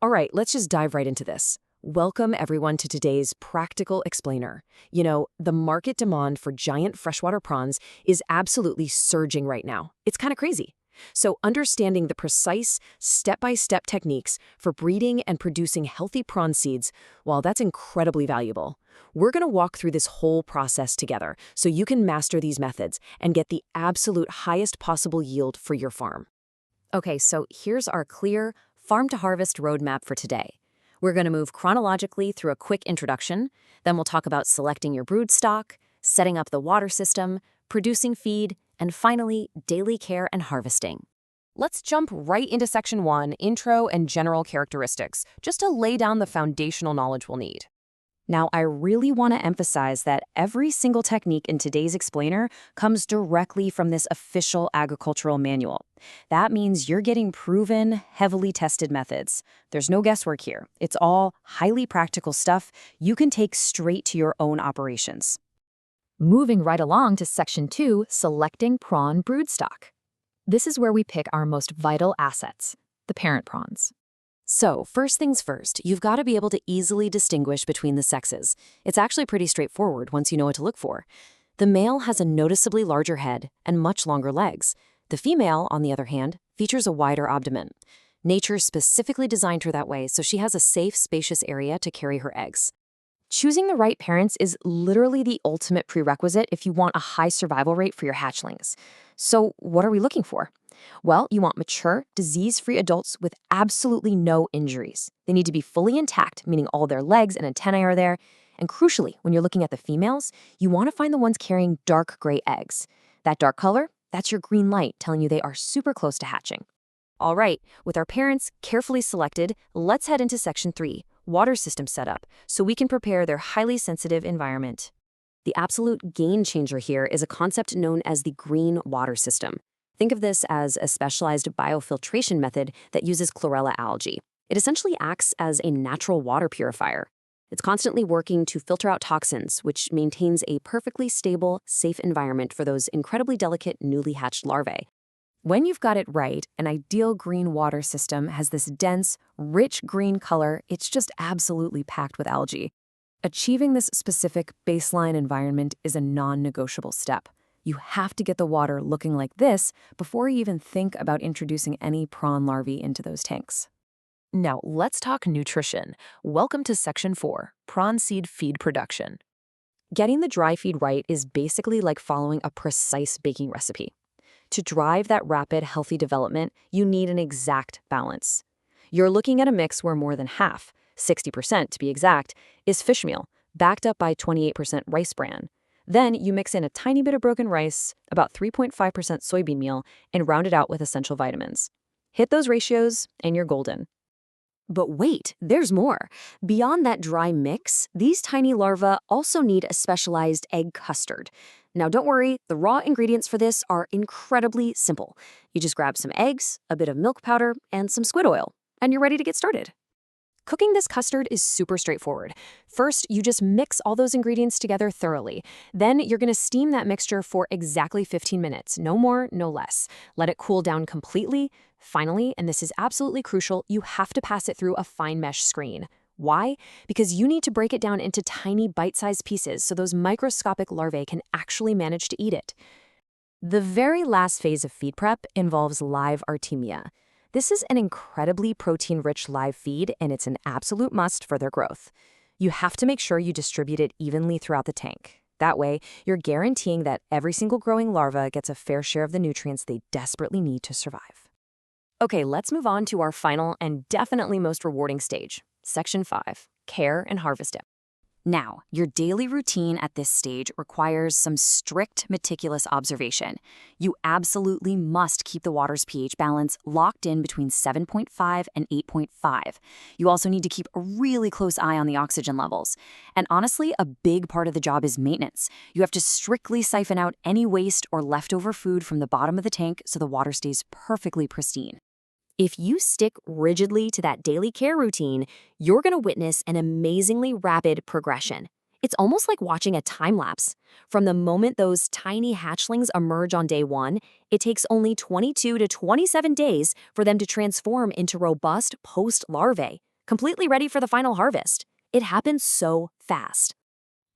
All right, let's just dive right into this. Welcome, everyone, to today's Practical Explainer. The market demand for giant freshwater prawns is absolutely surging right now. It's kind of crazy. So, understanding the precise, step-by-step techniques for breeding and producing healthy prawn seeds, well, that's incredibly valuable. We're going to walk through this whole process together so you can master these methods and get the absolute highest possible yield for your farm. Okay, so here's our clear farm-to-harvest roadmap for today. We're going to move chronologically through a quick introduction, then we'll talk about selecting your brood stock, setting up the water system, producing feed, and finally, daily care and harvesting. Let's jump right into Section 1, Intro and General Characteristics, just to lay down the foundational knowledge we'll need. Now, I really want to emphasize that every single technique in today's explainer comes directly from this official agricultural manual. That means you're getting proven, heavily tested methods. There's no guesswork here. It's all highly practical stuff you can take straight to your own operations. Moving right along to Section 2, Selecting Prawn Broodstock. This is where we pick our most vital assets, the parent prawns. So, first things first, you've got to be able to easily distinguish between the sexes. It's actually pretty straightforward once you know what to look for. The male has a noticeably larger head and much longer legs. The female, on the other hand, features a wider abdomen. Nature specifically designed her that way so she has a safe, spacious area to carry her eggs. Choosing the right parents is literally the ultimate prerequisite if you want a high survival rate for your hatchlings. So, what are we looking for? Well, you want mature, disease-free adults with absolutely no injuries. They need to be fully intact, meaning all their legs and antennae are there. And crucially, when you're looking at the females, you want to find the ones carrying dark gray eggs. That dark color, that's your green light telling you they are super close to hatching. All right, with our parents carefully selected, let's head into Section 3, Water System Setup, so we can prepare their highly sensitive environment. The absolute game changer here is a concept known as the green water system. Think of this as a specialized biofiltration method that uses chlorella algae. It essentially acts as a natural water purifier. It's constantly working to filter out toxins, which maintains a perfectly stable, safe environment for those incredibly delicate newly hatched larvae. When you've got it right, an ideal green water system has this dense, rich green color. It's just absolutely packed with algae. Achieving this specific baseline environment is a non-negotiable step. You have to get the water looking like this before you even think about introducing any prawn larvae into those tanks. Now, let's talk nutrition. Welcome to Section 4, Prawn Seed Feed Production. Getting the dry feed right is basically like following a precise baking recipe. To drive that rapid, healthy development, you need an exact balance. You're looking at a mix where more than half, 60% to be exact, is fish meal, backed up by 28% rice bran. Then you mix in a tiny bit of broken rice, about 3.5% soybean meal, and round it out with essential vitamins. Hit those ratios, and you're golden. But wait, there's more. Beyond that dry mix, these tiny larvae also need a specialized egg custard. Now don't worry, the raw ingredients for this are incredibly simple. You just grab some eggs, a bit of milk powder, and some squid oil, and you're ready to get started. Cooking this custard is super straightforward. First, you just mix all those ingredients together thoroughly. Then you're going to steam that mixture for exactly 15 minutes, no more, no less. Let it cool down completely. Finally, and this is absolutely crucial, you have to pass it through a fine mesh screen. Why? Because you need to break it down into tiny bite-sized pieces so those microscopic larvae can actually manage to eat it. The very last phase of feed prep involves live artemia. This is an incredibly protein-rich live feed, and it's an absolute must for their growth. You have to make sure you distribute it evenly throughout the tank. That way, you're guaranteeing that every single growing larva gets a fair share of the nutrients they desperately need to survive. Okay, let's move on to our final and definitely most rewarding stage, Section 5, Care and Harvesting. Now, your daily routine at this stage requires some strict, meticulous observation. You absolutely must keep the water's pH balance locked in between 7.5 and 8.5. You also need to keep a really close eye on the oxygen levels. And honestly, a big part of the job is maintenance. You have to strictly siphon out any waste or leftover food from the bottom of the tank so the water stays perfectly pristine. If you stick rigidly to that daily care routine, you're going to witness an amazingly rapid progression. It's almost like watching a time lapse. From the moment those tiny hatchlings emerge on day 1, it takes only 22 to 27 days for them to transform into robust post-larvae, completely ready for the final harvest. It happens so fast.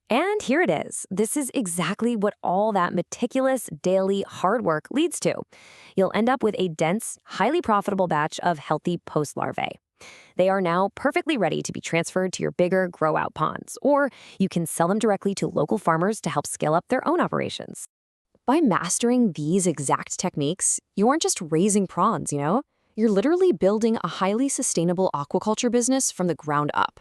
And here it is. This is exactly what all that meticulous daily hard work leads to. You'll end up with a dense, highly profitable batch of healthy post-larvae. They are now perfectly ready to be transferred to your bigger grow-out ponds, or you can sell them directly to local farmers to help scale up their own operations. By mastering these exact techniques, you aren't just raising prawns, You're literally building a highly sustainable aquaculture business from the ground up.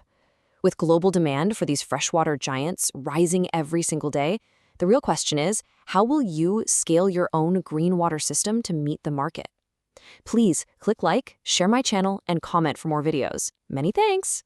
With global demand for these freshwater giants rising every single day, the real question is, how will you scale your own green water system to meet the market? Please click like, share my channel, and comment for more videos. Many thanks!